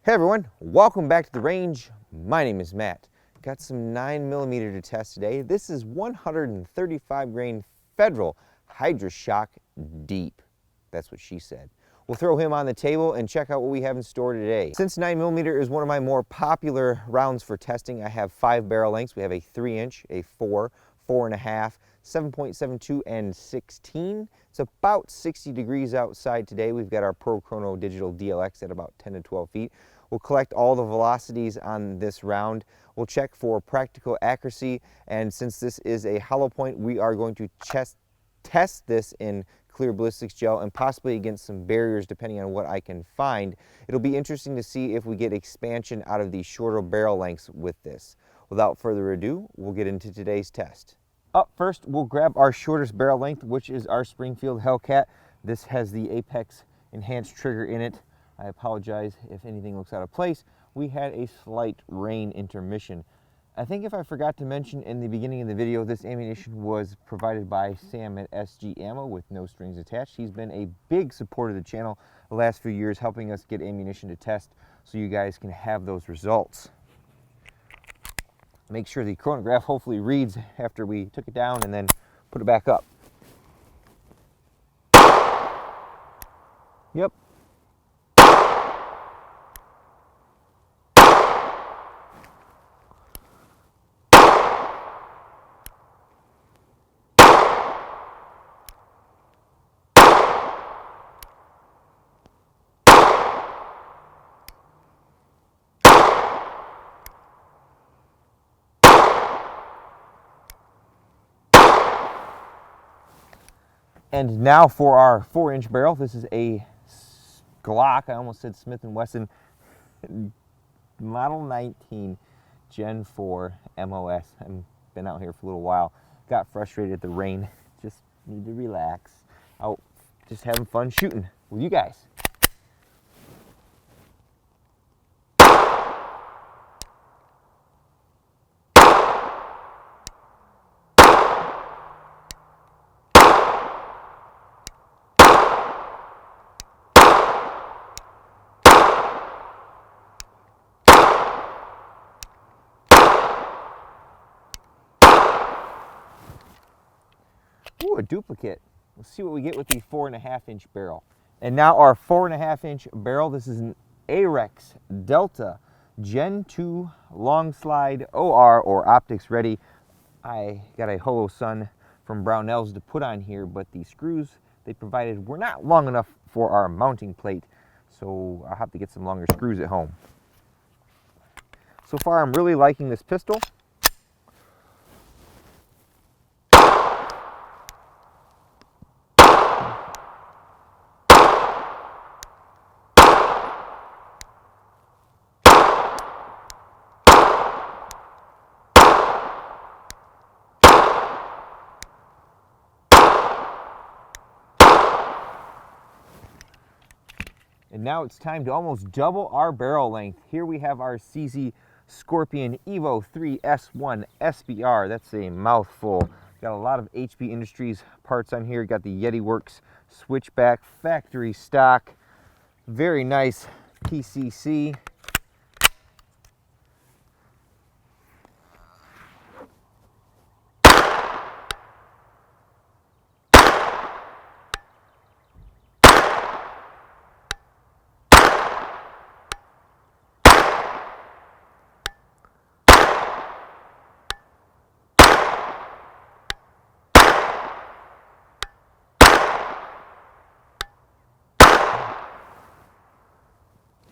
Hey everyone, welcome back to the range. My name is Matt. Got some 9mm to test today. This is 135 grain Federal Hydra Shok deep. That's what she said. We'll throw him on the table and check out what we have in store today. Since 9mm is one of my more popular rounds for testing, I have 5 barrel lengths. We have a 3-inch, a 4, 4.5, 7.72, and 16. It's about 60 degrees outside today. We've got our Pro Chrono digital DLX at about 10 to 12 feet. We'll collect all the velocities on this round. We'll check for practical accuracy, and since this is a hollow point, we are going to test this in clear ballistics gel and possibly against some barriers depending on what I can find. It'll be interesting to see if we get expansion out of these shorter barrel lengths with this. Without further ado, we'll get into today's test. Up first, we'll grab our shortest barrel length, which is our Springfield Hellcat. This has the Apex enhanced trigger in it. I apologize if anything looks out of place. We had a slight rain intermission. I think if I forgot to mention in the beginning of the video, this ammunition was provided by Sam at SG Ammo with no strings attached. He's been a big supporter of the channel the last few years, helping us get ammunition to test so you guys can have those results. Make sure the chronograph hopefully reads after we took it down and then put it back up. Yep. And now for our 4-inch barrel. This is a Glock, I almost said Smith & Wesson, Model 19 Gen 4 MOS. I've been out here for a little while. Got frustrated at the rain. Just need to relax. Out just having fun shooting with you guys. Ooh, a duplicate. Let's see what we get with the 4.5-inch barrel. And now our 4.5-inch barrel. This is an A.R.A.N.G.E Delta Gen 2 long slide OR or optics ready. I got a Holo Sun from Brownells to put on here, but the screws they provided were not long enough for our mounting plate, so I'll have to get some longer screws at home. So far, I'm really liking this pistol. And now it's time to almost double our barrel length. Here we have our CZ Scorpion Evo 3 S1 SBR. That's a mouthful. Got a lot of HP Industries parts on here. Got the Yeti Works switchback, factory stock. Very nice PCC.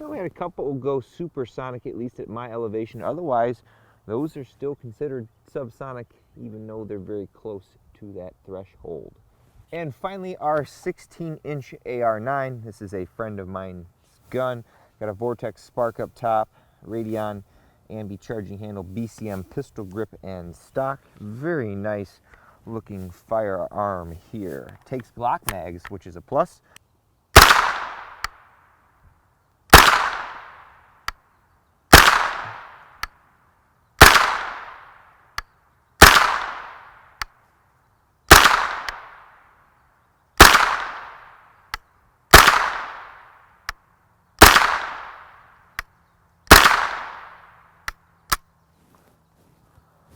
We had a couple will go supersonic, at least at my elevation. Otherwise, those are still considered subsonic, even though they're very close to that threshold. And finally, our 16-inch AR-9. This is a friend of mine's gun. Got a Vortex spark up top, Radion ambi charging handle, BCM pistol grip and stock. Very nice looking firearm here. Takes Glock mags, which is a plus.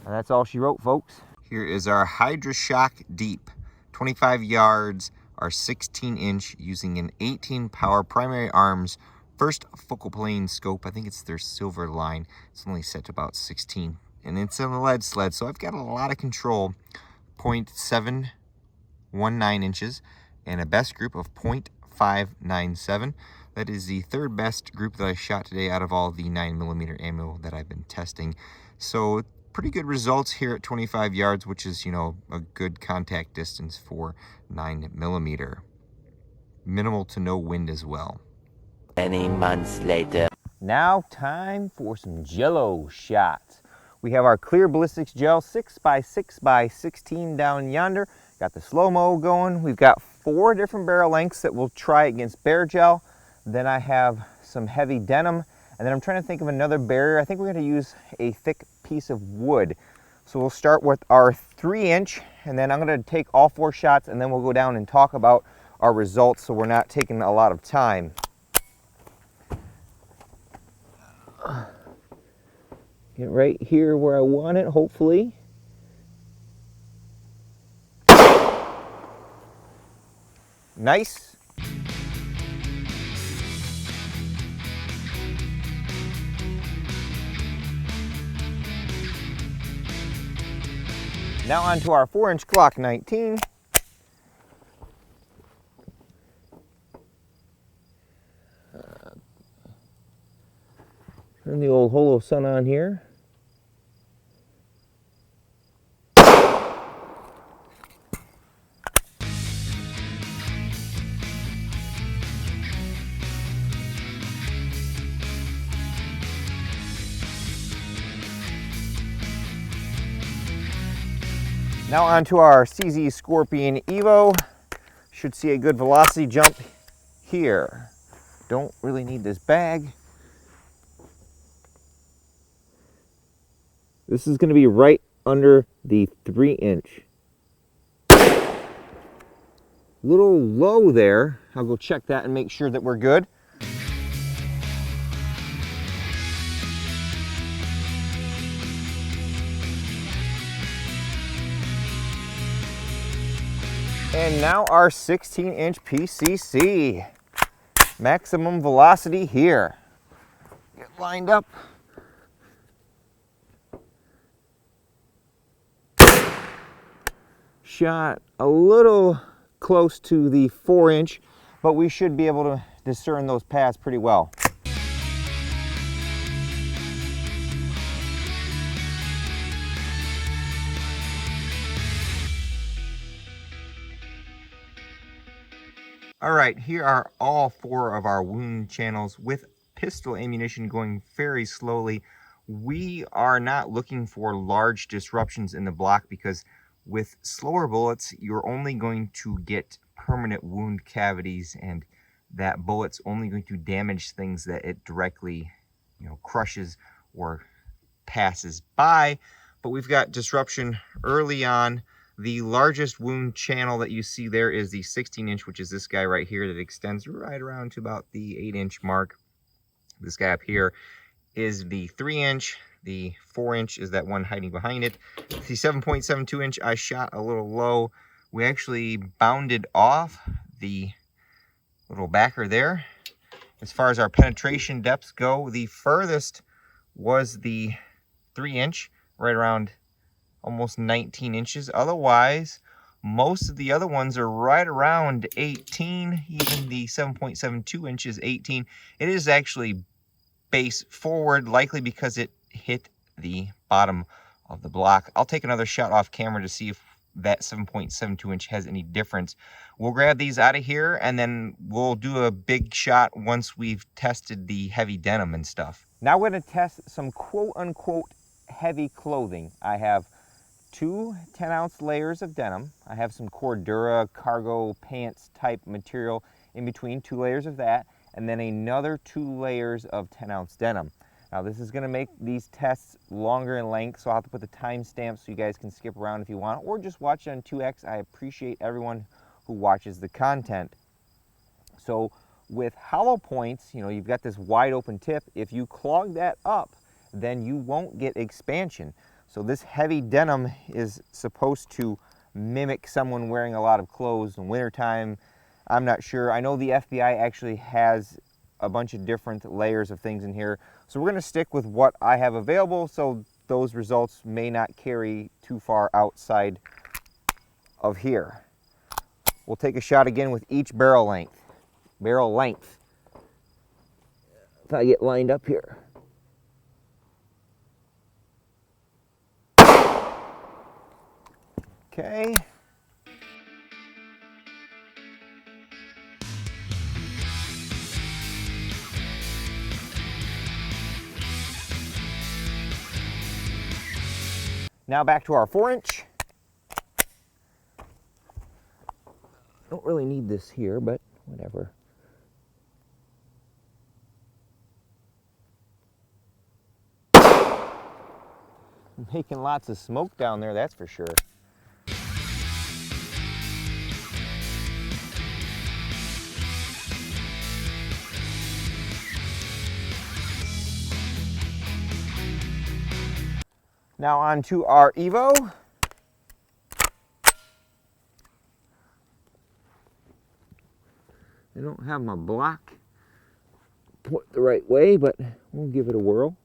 And that's all she wrote, folks. Here is our Hydra Shok Deep, 25 yards, our 16-inch using an 18 power primary arms, first focal plane scope. I think it's their silver line. It's only set to about 16, and it's on the lead sled, so I've got a lot of control. 0.719 inches and a best group of 0.597. That is the third best group that I shot today out of all the 9mm ammo that I've been testing. So pretty good results here at 25 yards, which is, you know, a good contact distance for 9mm. Minimal to no wind as well. Many months later. Now time for some jello shots. We have our clear ballistics gel 6x6x16 down yonder. Got the slow-mo going. We've got 4 different barrel lengths that we'll try against bear gel. Then I have some heavy denim. And then I'm trying to think of another barrier. I think we're going to use a thick piece of wood. So we'll start with our 3-inch, and then I'm going to take all 4 shots, and then we'll go down and talk about our results so we're not taking a lot of time. Get right here where I want it, hopefully. Nice. Now on to our 4-inch Glock 19. Turn the old holo sun on here. Now onto our CZ Scorpion Evo. Should see a good velocity jump here. Don't really need this bag. This is going to be right under the 3-inch. Little low there. I'll go check that and make sure that we're good. And now our 16-inch PCC. Maximum velocity here. Get lined up. Shot a little close to the 4-inch, but we should be able to discern those paths pretty well. All right, here are all 4 of our wound channels with pistol ammunition going very slowly. We are not looking for large disruptions in the block because with slower bullets, you're only going to get permanent wound cavities, and that bullet's only going to damage things that it directly, you know, crushes or passes by. But we've got disruption early on. The largest wound channel that you see there is the 16-inch, which is this guy right here that extends right around to about the 8-inch mark. This guy up here is the 3-inch. The 4-inch is that one hiding behind it. The 7.72-inch I shot a little low. We actually bounded off the little backer there. As far as our penetration depths go, the furthest was the 3-inch, right around almost 19 inches. Otherwise, most of the other ones are right around 18. Even the 7.72 inches, 18. It is actually base forward, likely because it hit the bottom of the block. I'll take another shot off camera to see if that 7.72 inch has any difference. We'll grab these out of here, and then we'll do a big shot once we've tested the heavy denim and stuff. Now we're going to test some quote-unquote heavy clothing. I have 2 10-ounce layers of denim. I have some Cordura cargo pants type material in between, 2 layers of that, and then another 2 layers of 10-ounce denim. Now this is going to make these tests longer in length, so I'll have to put the timestamp so you guys can skip around if you want, or just watch it on 2X. I appreciate everyone who watches the content. So with hollow points, you know, you've got this wide open tip. If you clog that up, then you won't get expansion. So this heavy denim is supposed to mimic someone wearing a lot of clothes in wintertime. I'm not sure. I know the FBI actually has a bunch of different layers of things in here. So we're going to stick with what I have available, so those results may not carry too far outside of here. We'll take a shot again with each barrel length. Barrel length. If I get lined up here. Okay. Now back to our 4-inch. Don't really need this here, but whatever. I'm making lots of smoke down there, that's for sure. Now on to our Evo. I don't have my block put the right way, but we'll give it a whirl.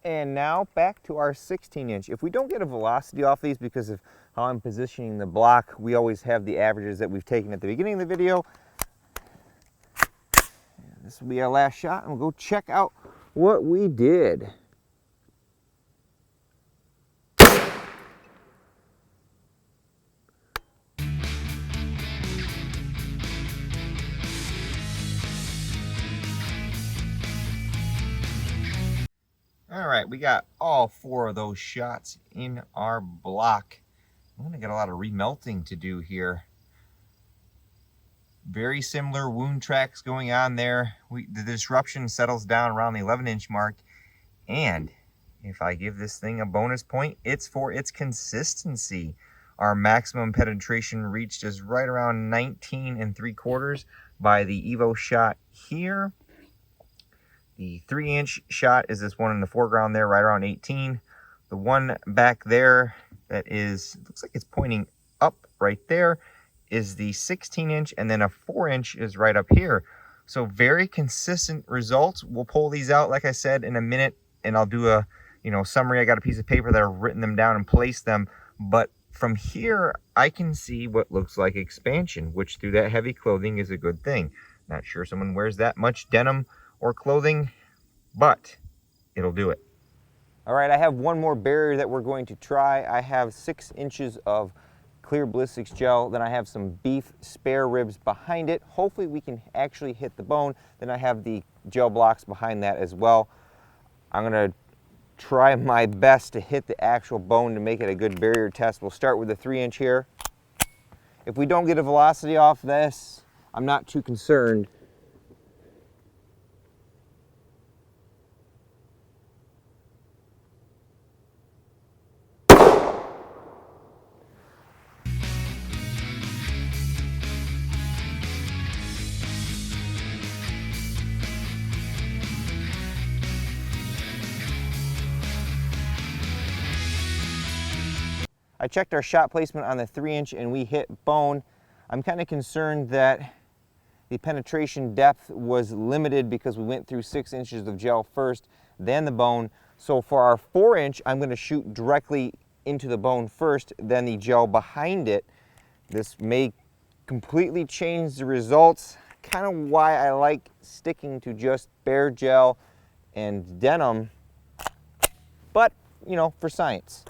And now back to our 16-inch. If we don't get a velocity off these because of how I'm positioning the block, we always have the averages that we've taken at the beginning of the video. And this will be our last shot, and we'll go check out what we did. All right, we got all 4 of those shots in our block. I'm gonna get a lot of remelting to do here. Very similar wound tracks going on there. The disruption settles down around the 11-inch mark. And if I give this thing a bonus point, it's for its consistency. Our maximum penetration reached is right around 19 3/4 by the Evo shot here. The 3-inch shot is this one in the foreground there, right around 18. The one back there that is, looks like it's pointing up right there, is the 16-inch, and then a 4-inch is right up here. So very consistent results. We'll pull these out, like I said, in a minute, and I'll do a summary. I got a piece of paper that I've written them down and placed them. But from here, I can see what looks like expansion, which through that heavy clothing is a good thing. Not sure someone wears that much denim or clothing, but it'll do it. All right, I have one more barrier that we're going to try. I have 6 inches of clear ballistics gel, then I have some beef spare ribs behind it. Hopefully we can actually hit the bone. Then I have the gel blocks behind that as well. I'm gonna try my best to hit the actual bone to make it a good barrier test. We'll start with the 3-inch here. If we don't get a velocity off this, I'm not too concerned. I checked our shot placement on the 3-inch and we hit bone. I'm kind of concerned that the penetration depth was limited because we went through 6 inches of gel first, then the bone. So for our 4-inch, I'm going to shoot directly into the bone first, then the gel behind it. This may completely change the results. Kind of why I like sticking to just bare gel and denim, but for science.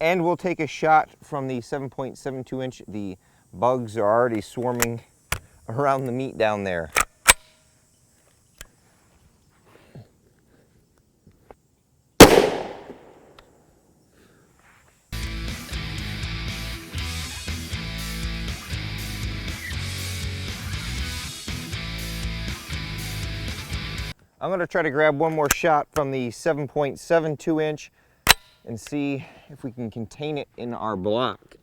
And we'll take a shot from the 7.72 inch. The bugs are already swarming around the meat down there. I'm going to try to grab one more shot from the 7.72 inch and see if we can contain it in our block.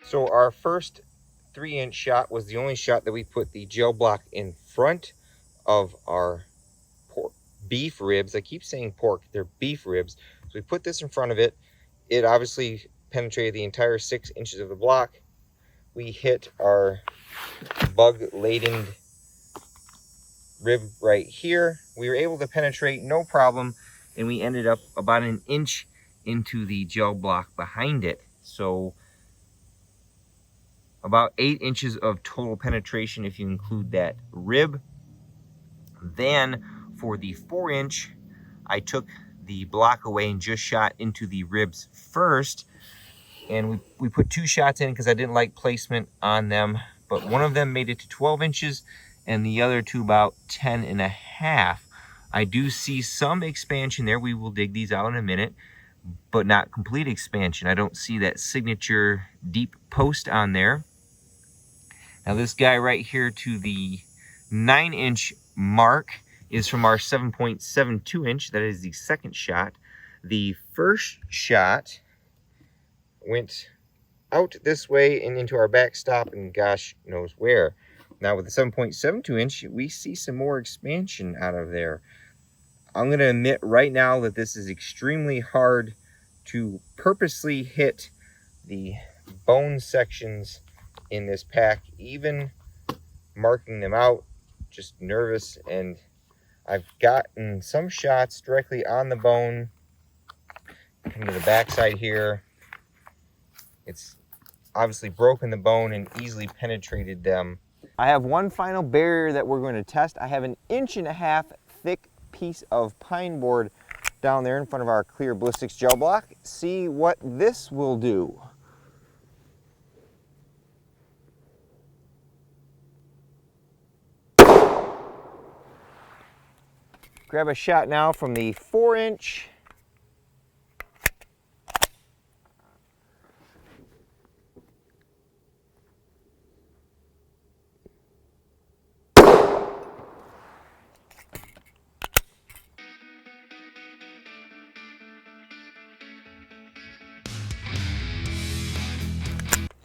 So our first 3-inch shot was the only shot that we put the gel block in front of our beef ribs. I keep saying pork, they're beef ribs. So we put this in front of it. It obviously penetrated the entire 6 inches of the block. We hit our bug-laden rib right here. We were able to penetrate no problem, and we ended up about 1 inch into the gel block behind it. So about 8 inches of total penetration if you include that rib. Then for the 4-inch, I took the block away and just shot into the ribs first. And we put 2 shots in because I didn't like placement on them. But one of them made it to 12 inches and the other to about 10.5. I do see some expansion there. We will dig these out in a minute, but not complete expansion. I don't see that signature deep post on there. Now this guy right here to the 9-inch mark is from our 7.72 inch. That is the second shot. The first shot went out this way and into our backstop and gosh knows where. Now with the 7.72 inch, we see some more expansion out of there. I'm going to admit right now that this is extremely hard to purposely hit the bone sections in this pack, even marking them out. Just nervous, and I've gotten some shots directly on the bone. Come to the backside here. It's obviously broken the bone and easily penetrated them. I have one final barrier that we're going to test. I have 1.5 inch thick piece of pine board down there in front of our clear ballistics gel block. See what this will do. Grab a shot now from the 4-inch.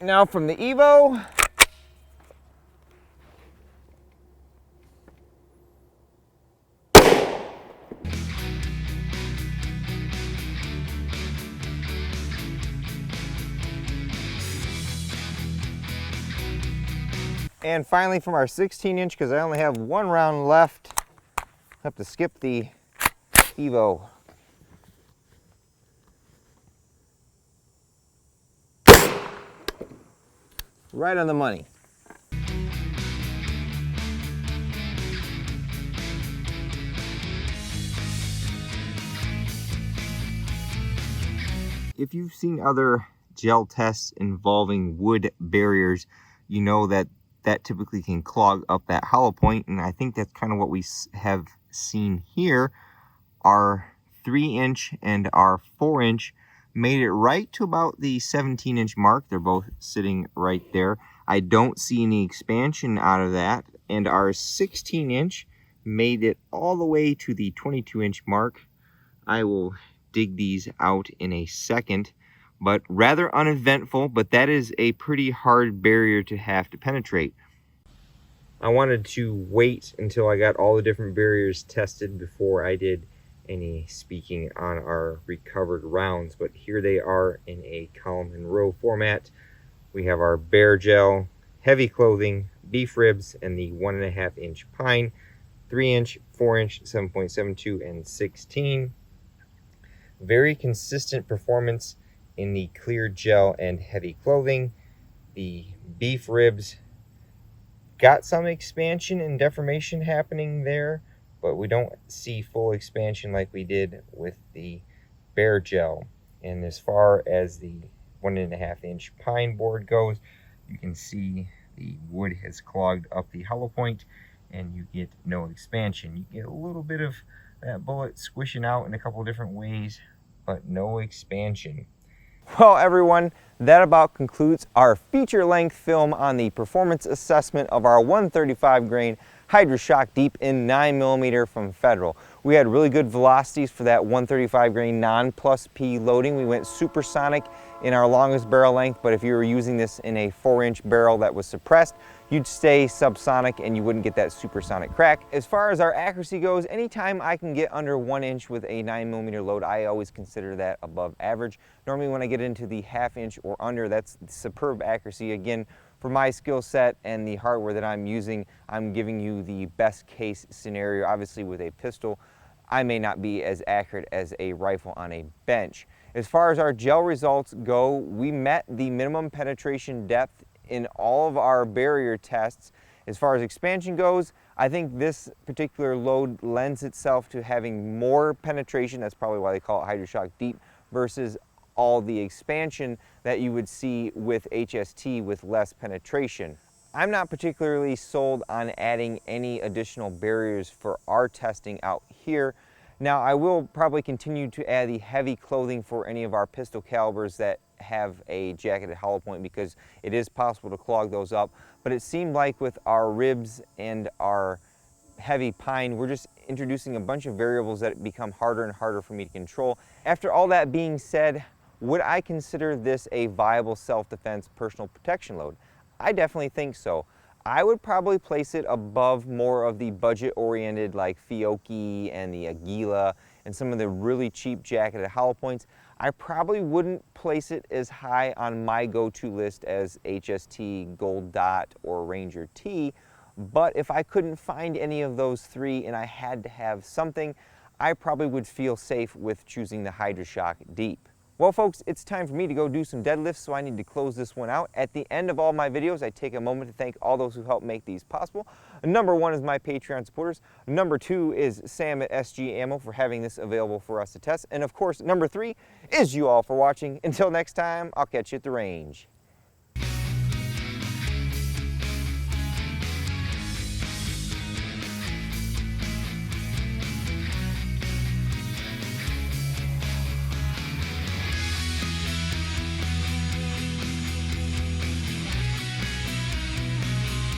Now from the Evo. And finally from our 16-inch, because I only have 1 round left. I have to skip the Evo. Right on the money. If you've seen other gel tests involving wood barriers, you know that typically can clog up that hollow point, and I think that's kind of what we have seen here. Our 3-inch and our 4-inch made it right to about the 17-inch mark. They're both sitting right there. I don't see any expansion out of that. And our 16-inch made it all the way to the 22-inch mark. I will dig these out in a second, but rather uneventful, but that is a pretty hard barrier to have to penetrate. I wanted to wait until I got all the different barriers tested before I did any speaking on our recovered rounds, but here they are in a column and row format. We have our bear gel, heavy clothing, beef ribs, and the 1.5 inch pine, 3-inch, 4-inch, 7.72, and 16. Very consistent performance in the clear gel and heavy clothing. The beef ribs got some expansion and deformation happening there, but we don't see full expansion like we did with the bare gel. And as far as the 1.5-inch pine board goes, you can see the wood has clogged up the hollow point and you get no expansion. You get a little bit of that bullet squishing out in a couple different ways, but no expansion. Well, everyone, that about concludes our feature-length film on the performance assessment of our 135 grain Hydra Shok Deep in 9mm from Federal. We had really good velocities for that 135 grain non-plus-P loading. We went supersonic in our longest barrel length, but if you were using this in a 4-inch barrel that was suppressed, you'd stay subsonic and you wouldn't get that supersonic crack. As far as our accuracy goes, anytime I can get under 1 inch with a 9mm load, I always consider that above average. Normally when I get into the 1/2 inch or under, that's superb accuracy. Again, for my skill set and the hardware that I'm using, I'm giving you the best case scenario. Obviously with a pistol, I may not be as accurate as a rifle on a bench. As far as our gel results go, we met the minimum penetration depth in all of our barrier tests. As far as expansion goes, I think this particular load lends itself to having more penetration. That's probably why they call it Hydra Shok Deep versus all the expansion that you would see with HST with less penetration. I'm not particularly sold on adding any additional barriers for our testing out here. Now, I will probably continue to add the heavy clothing for any of our pistol calibers that have a jacketed hollow point because it is possible to clog those up. But it seemed like with our ribs and our heavy pine, we're just introducing a bunch of variables that become harder and harder for me to control. After all that being said, would I consider this a viable self-defense personal protection load? I definitely think so. I would probably place it above more of the budget-oriented like Fiocchi and the Aguila and some of the really cheap jacketed hollow points. I probably wouldn't place it as high on my go-to list as HST, Gold Dot, or Ranger T, but if I couldn't find any of those three and I had to have something, I probably would feel safe with choosing the Hydra Shok Deep. Well, folks, it's time for me to go do some deadlifts, so I need to close this one out. At the end of all my videos, I take a moment to thank all those who helped make these possible. Number 1 is my Patreon supporters. Number 2 is Sam at SG Ammo for having this available for us to test. And of course, number 3 is you all for watching. Until next time, I'll catch you at the range.